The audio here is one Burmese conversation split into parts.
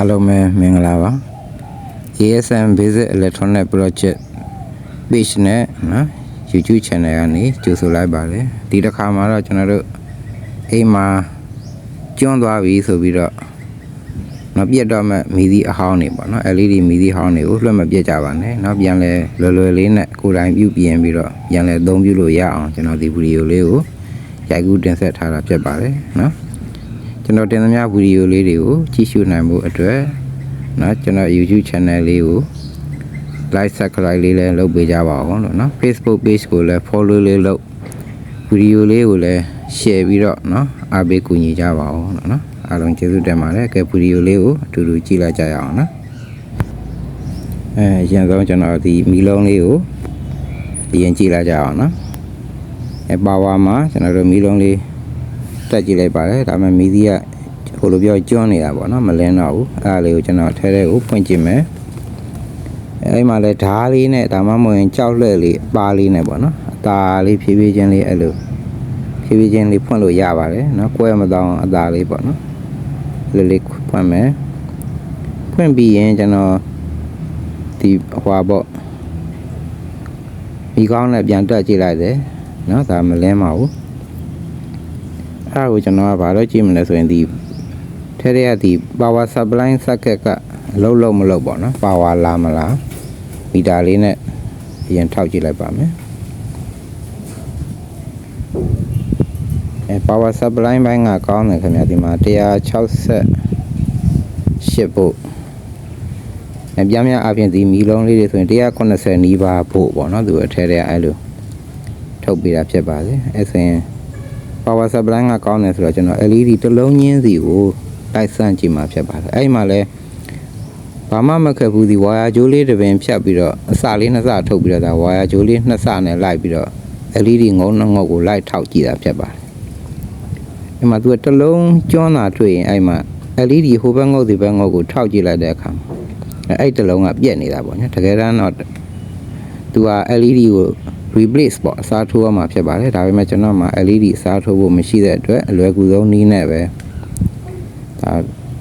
အားလုံးပဲမင်္ဂလာပါ ASM Basic Electronic Project page နဲ့နော် YouTube channel ကနေကြိုဆိုလိုက်ပါတယ်ဒီတစ်ခါမှာတော့ကျွန်တော်တို့အိမ်မှာကျွန်းသွားပြီဆိုပြီးတော့မပြတ်တော့မဲ့မီဒီအဟောင်းတွေပေါ့နော် LED မီဒီဟောင်းတွေကိုလွှတ်မပြတ်ကြပါနဲ့เนาะပြန်လဲလွယ်လွယ်လေးနဲ့ကိုယ်တိုင်ပြုပြင်ပြီးတော့ပြန်လဲအသုံးပြုလို့ရအောင်ကျွန်တော်ဒီဗီဒီယိုလေးကိုရိုက်ကူးတင်ဆက်ထားတာဖြစ်ပါတယ်เนาะကျွန်တော်တင်သမျှဗီဒီယိုလေးတွေကိုကြည့်ရှုနိုင်ဖို့အတွက်เนาะကျွန်တော် YouTube channel လေးကို like subscribe လေးလည်းလုပ်ပေးကြပါအောင်လို့เนาะ Facebook page ကိုလည်း follow လေးလုပ်ဗီဒီယိုလေးကိုလည်း share ပြီးတော့เนาะအားပေးကူညီကြပါအောင်လို့เนาะအားလုံးကျေးဇူးတင်ပါတယ်ကဲဗီဒီယိုလေးကိုအတူတူကြည့်လိုက်ကြရအောင်နော်ရန်ဆုံးကျွန်တော်ဒီမီလုံးလေးကိုအရင်ကြည့်လိုက်ကြအောင်နော်ပါဝါမှာကျွန်တော်တို့မီလုံးလေးတက်ကြည့်လိုက်ပါတယ်ဒါမှမီဒီကဟိုလိုပြောကျွန်းနေတာပေါ့နော်မလင်းတော့ဘူးအဲ့ဒါလေးကိုကျွန်တော်ထဲထဲကိုဖွင့်ကြည့်မယ်အဲ့မှာလဲဓားလေးနဲ့ဒါမှမဟုတ်ရင်ကြောက်လှဲ့လေးပါလေးနဲ့ပေါ့နော်အသာလေးဖြည်းဖြည်းချင်းလေးအဲ့လိုဖြည်းဖြည်းချင်းလေးဖွင့်လို့ရပါတယ်နော်ကွဲမတော့အသာလေးပေါ့နော်လေးဖွင့်မယ်ဖွင့်ပြီးရင်ကျွန်တော်ဒီဟွာပေါ့ဒီကောင်းနဲ့ပြန်တက်ကြည့်လိုက်တယ်เนาะဒါမလင်းပါဘူးအဲ့ဒါကိုကျွန်တော်ကဘာလို့ကြည့်မလဲဆိုရင်ဒီထဲထဲကဒီ power supply socket ကအလုံးမလုံးပေါ့နော် power လာမလားမီတာလေးနဲ့အရင်ထောက်ကြည့်လိုက်ပါမယ်power supply ဘိုင်းကကောင်းတယ်ခင်ဗျာဒီမှာ168volt ပြင်းပြအပြင်ဒီမီလုံးလေးတွေဆိုရင်190နီးပါးဖို့ပေါ့နော်သူအထဲထဲအဲ့လိုထုတ်ပေးတာဖြစ်ပါတယ်အဲ့ဆိုရင် power supply ကကောင်းတယ်ဆိုတော့ကျွန်တော် LED တစ်လုံးချင်းစီကိုတိုက်ဆန့်ကြည့်မှာဖြစ်ပါတယ်အဲ့မှာလဲဘာမှမခက်ဘူးဒီဝါယာကြိုးလေးတစ်ပင်ဖြတ်ပြီးတော့အစလေးနှစ်စထုတ်ပြီးတော့ဒါဝါယာကြိုးလေးနှစ်စနဲ့လိုက်ပြီးတော့ LED ငုံငုံကိုလိုက်ထောက်ကြည့်တာဖြစ်ပါတယ်အဲ့မှာသူကတစ်လုံးကျွန်းတာတွေ့ရင်အဲ့မှာ LED ဟိုဘက်ငုတ်ဒီဘက်ငုတ်ကိုထောက်ကြည့်လိုက်တဲ့အခါအဲ့တစ်လုံးကပြက်နေတာပေါ့နော်တကယ်တမ်းတော့သူက LED ကို replace ပေါ့အစားထိုးရမှာဖြစ်ပါတယ်ဒါပေမဲ့ကျွန်တော်မှာ LED အစားထိုးဖို့မရှိတဲ့အတွက်အလွယ်ကူဆုံးနည်းနဲ့ပဲဒါ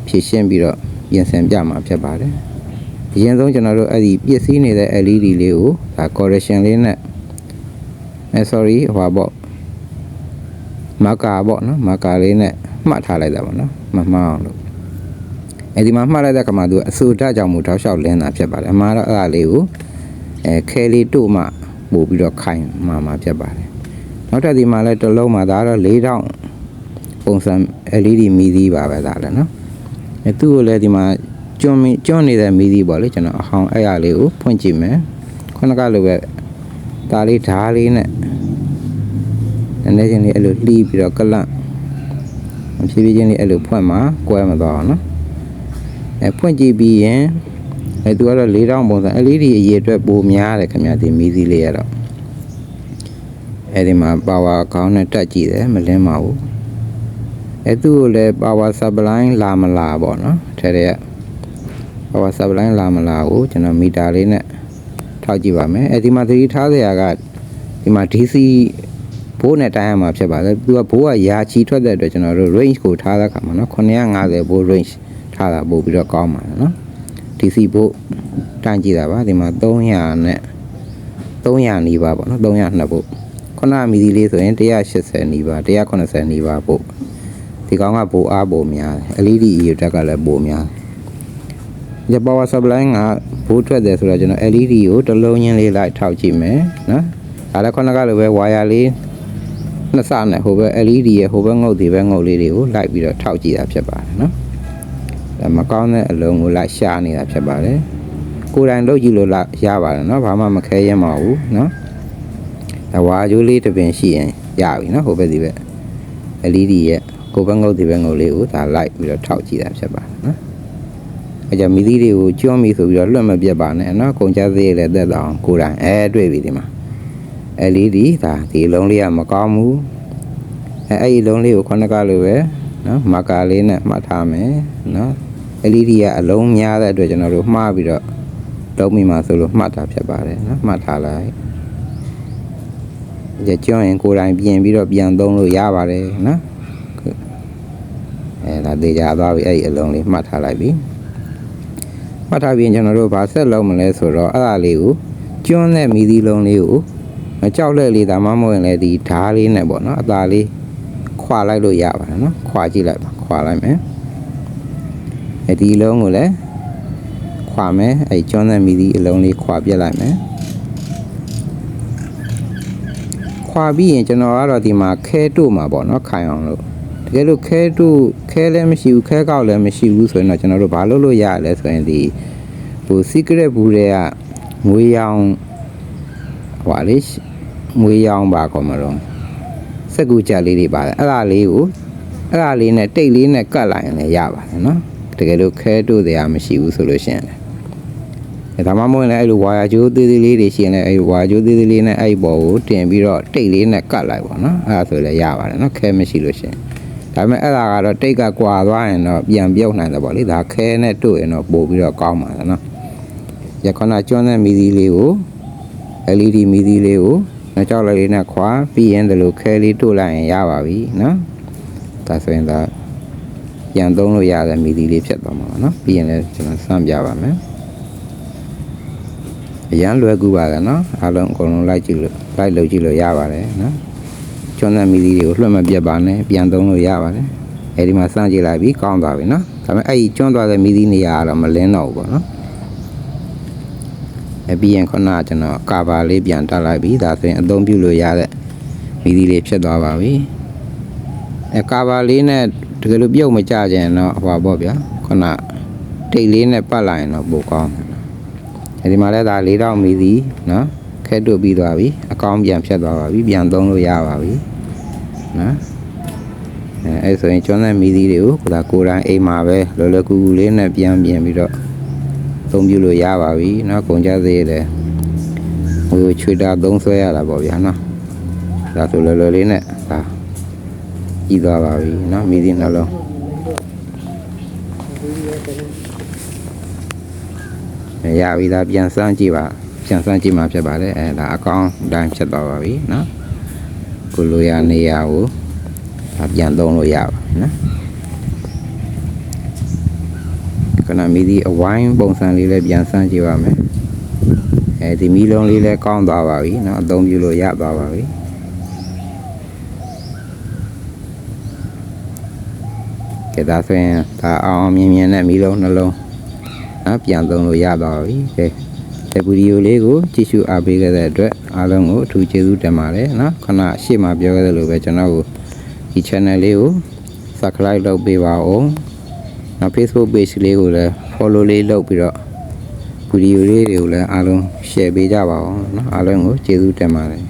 ဖြည့်ရှင်းပြီးတော့ပြင်ဆင်ပြမှာဖြစ်ပါတယ်အရင်ဆုံးကျွန်တော်တို့အဲ့ဒီပြည့်စည်နေတဲ့ LED လေးကိုဒါ correction လေးနဲ့sorry ဟိုပေါ့မာကာပေါ့နော်မာကာလေးနဲ့မှတ်ထားလိုက်တာပေါ့နော်မမှားအောင်လို့အဲဒီမှာမှတ်လိုက်တဲ့ကမှသူအဆူဓာတ်ကြောင့်မို့တောက်လျှောက်လင်းတာဖြစ်ပါတယ်အမှားတော့အဲ့ဒါလေးကိုခဲလေးတို့မှပို့ပြီးတော့ခိုင်းမှာဖြစ်ပါတယ်နောက်ထပ်ဒီမှာလည်းတစ်လုံးမှာဒါတော့4000ပုံစံ LED မီဒီပါပဲဒါလည်းနော်သူ့ကိုလည်းဒီမှာကျွန်းနေတဲ့မီဒီပေါ့လေကျွန်တော်အဟောင်းအဲ့ရလေးကိုဖွင့်ကြည့်မယ်ခုနကလိုပဲဒါလေးဓားလေးနဲ့အနေချင်းလေးအဲ့လိုလှီးပြီးတော့ကလန့်ဖြည်းဖြည်းချင်းလေးအဲ့လိုဖွင့်မှာကွဲမသွားအောင်နော်ဖွင့်ကြည့်ပြီးရင်သူကတော့4000ပုံစံ LED အရေအတွက်ပိုများတယ်ခင်ဗျာဒီမီဒီလေးရတော့အဲဒီမှာ power ကောင်းနဲ့တက်ကြည့်တယ်မလင်းပါဘူးသူ့ကိုလည်း power supply လာမလာပေါ့နော်ထဲထဲက power supply လာမလာကိုကျွန်တော်မီတာလေးနဲ့ထောက်ကြည့်ပါမယ်ဒီမှာသတိထားစရာကဒီမှာ DC ဘိုးနဲ့တိုင်းရမှာဖြစ်ပါတယ်သူကဘိုးကရာချီထွက်တဲ့အတွက်ကျွန်တော်တို့ range ကိုထားတဲ့အခါမှာနော်950ဘိုး range ထားတာပို့ပြီးတော့ကောင်းပါတယ်နော် DC ဘိုးတိုင်းကြည့်တာပါဒီမှာ300နဲ့300နီးပါးပေါ့နော်302ဘို့ခုနမီဒီလေးဆိုရင်180နီးပါး190နီးပါးပို့ဒီကောင်ကပိုအားပိုများတယ် LED ရေတက်ကလည်းပိုများတယ် power supply ကဘိုးထွက်တယ်ဆိုတော့ကျွန်တော် LED ကိုတစ်လုံးချင်းလေးလိုက်ထောက်ကြည့်မယ်နော်ဒါလည်းခုနကလိုပဲဝါယာလေးနှစ်စနဲ့ဟိုဘက် LED ရဲ့ဟိုဘက်ငုတ်ဒီဘက်ငုတ်လေးတွေကိုလိုက်ပြီးတော့ထောက်ကြည့်တာဖြစ်ပါတယ်နော်မကောင်းတဲ့အလုံးကိုလိုက်ရှာနေတာဖြစ်ပါတယ်ကိုယ်တိုင်လုပ်ကြည့်လို့ရပါတယ်နော်ဘာမှမခဲရင်မဟုတ်ဘူးနော်ဒါဝါကြိုးလေးတစ်ပင်ရှိရင်ရပြီနော်ဟိုဘက်ဒီဘက် LED ရဲ့ကိုယ်ဘက်ငုတ်ဒီဘက်ငုတ်လေးကိုဒါလိုက်ပြီးတော့ထောက်ကြည့်တာဖြစ်ပါတယ်နော်အဲကြောင့်မီဒီတွေကိုကျွန်းပြီဆိုပြီးတော့လွတ်မပြတ်ပါနဲ့နော်ကုန်ကြသေးလည်းသက်တော့ကိုယ်တိုင်တွေ့ပြီဒီမှာ LED ဒါဒီလုံးလေးကမကောင်းဘူးအဲ့ဒီလုံးလေးကိုခုနကလိုပဲနော်မာကာလေးနဲ့မှတ်ထားမယ်နော် LED ကအလုံးများတဲ့အတွက်ကျွန်တော်တို့မှားပြီးတော့လုံးမိမှာဆိုလို့မှတ်တာဖြစ်ပါတယ်နော်မှတ်ထားလိုက်ကျွန်းရင်ကိုယ်တိုင်ပြင်ပြီးတော့ပြန်သုံးလို့ရပါတယ်နော်ဒါသေးကြသွားပြီအဲ့ဒီအလုံးလေးမှတ်ထားလိုက်ပြီ မှတ်ထားပြီးကျွန်တော်တို့ဗာဆက်လုံးမလဲဆိုတော့အဲ့ဒါလေးကိုကျွန်းတဲ့မီးသီးလုံးလေးကိုကြောက်လက်လေးဒါမှမဟုတ်ရင်လည်းဒီဓားလေးနဲ့ပေါ့နော်အသာလေးခွာလိုက်လို့ရပါတယ်နော်ခွာကြည့်လိုက်ပါခွာလိုက်မယ်ဒီလုံးကိုလည်းခွာမယ်အဲ့ကျွန်းတဲ့မီးသီးအလုံးလေးခွာပြလိုက်မယ်ခွာပြီးရင်ကျွန်တော်ကတော့ဒီမှာခဲတို့မှာပေါ့နော်ခိုင်အောင်လို့တကယ်လို့ခဲတို့ခဲလည်းမရှိဘူးခဲကောက်လည်းမရှိဘူးဆိုရင်တော့ကျွန်တော်တို့ဘာလုပ်လို့ရလဲဆိုရင်ဒီဟို secret ဘူးတွေကငွေရောင်ဟွာလေးငွေရောင်ပါကောမလို့စက်ကူကြလေးတွေပါတယ်အဲ့ဒါလေးနဲ့တိတ်လေးနဲ့ကတ်လိုက်ရင်လည်းရပါတယ်နော်တကယ်လို့ခဲတို့တွေကမရှိဘူးဆိုလို့ရှိရင်ဒါမှမဟုတ်လည်းအဲ့လိုဝါယာကျိုးသေးသေးလေးတွေရှိရင်လည်းအဲ့ဝါယာကျိုးသေးသေးလေးနဲ့အဲ့ပေါ်ကိုတင်ပြီးတော့တိတ်လေးနဲ့ကတ်လိုက်ပါနော်အဲ့ဒါဆိုလည်းရပါတယ်နော်ခဲမရှိလို့ရှိရင်ဒါပေမဲ့အဲ့ဒါကတော့တိတ်ကကွာသွားရင်တော့ပြန်ပြုတ်နိုင်တယ်ပေါ့လေဒါခဲနဲ့တွေ့ရင်တော့ပို့ပြီးတော့ကောင်းပါတယ်နော်ရခဏကျွန်းတဲ့မီးသီးလေးကို LED မီးသီးလေးကိုနောက်ကြောက်လေးနဲ့ခွာပြီးရင်ဒီလိုခဲလေးတို့လိုက်ရင်ရပါပြီနော်ဒါဆိုရင်ဒါပြန်သုံးလို့ရတဲ့မီးသီးလေးဖြစ်သွားမှာပါနော်ပြီးရင်လည်းကျွန်တော်စမ်းပြပါမယ်အရန်လွယ်ကူပါလေနော်အားလုံးအကုန်လုံးလိုက်လုပ်ကြည့်လို့ရပါတယ်နော်ကျွန်းတဲ့မီးသီးတွေကိုလွှတ်မပြတ်ပါနဲ့ပြန်သုံးလို့ရပါတယ်အဲဒီမှာစမ်းကြည့်လိုက်ပြီးကောင်းသွားပြီနော်ဒါပေမဲ့အဲ့ဒီကျွန်းသွားတဲ့မီးသီးနေရာကတော့မလင်းတော့ဘူးပေါ့နော်ပြီးရင်ခုနကကျွန်တော်ကာဘာလေးပြန်တက်လိုက်ပြီဒါဆိုရင်အသုံးပြုလို့ရတဲ့မီးသီးလေးဖြစ်သွားပါပြီကာဘာလေးနဲ့တကယ်လို့ပြုတ်မကြကြရင်တော့ဟွာပေါ့ဗျာခုနတိတ်လေးနဲ့ပတ်လိုက်ရင်တော့ပိုကောင်းတယ်ဒီမှာလည်းဒါ၄တောင်မီးသီးနော်ခဲတွတ်ပြီးသွားပြီအကောင်းပြန်ဖြစ်သွားပါပြီပြန်သုံးလို့ရပါပြီနော်အဲဆိုရင်ကျွန်းတဲ့မီးသီးတွေကိုဒါကိုယ်တိုင်အိမ်မှာပဲလောလောကူကူလေးနဲ့ပြန်ပြီးတော့သုံးပြုလို့ရပါပြီเนาะကုန်ကြသေးတယ်ဟိုချွေတာသုံးဆွဲရတာပေါ့ဗျာเนาะဒါဆိုလောလောလေးနဲ့ဒါကြီးသွားပါပြီเนาะမီးသီးနှလုံးရပြီဒါပြန်စမ်းကြည့်ပါပြန်စမ်းကြည့်မှဖြစ်ပါတယ်အဲဒါအကောင်းတိုင်းဖြစ်သွားပါပြီเนาะကိုလိုရနေရကိုဒါပြန်သုံးလို့ရပါเนาะခဏမီးသီးအဝိုင်းပုံစံလေးလည်းပြန်စမ်းကြည့်ပါမယ်အဲဒီမီးလုံးလေးလည်းကောင်းသွားပါပြီเนาะအသုံးပြုလို့ရသွားပါပြီကဲဒါဆိုရင်ဒါအောင်မြင်နဲ့မီးလုံးနှလုံးเนาะပြန်သုံးလို့ရသွားပါပြီကဲဒီဗီဒီယိုလေးကိုကြည့်ရှုအားပေးခဲ့တဲ့အတွက်အားလုံးကိုအထူးကျေးဇူးတင်ပါတယ်เนาะခဏရှေ့မှာပြောခဲ့သလိုပဲကျွန်တော်ကိုဒီ channel လေးကို subscribe လုပ်ပေးပါဦးနောက် Facebook page လေးကိုလည်း follow လေးလုပ်ပြီးတော့ဗီဒီယိုလေးတွေကိုလည်းအားလုံး share ပေးကြပါဦးเนาะအားလုံးကိုကျေးဇူးတင်ပါတယ်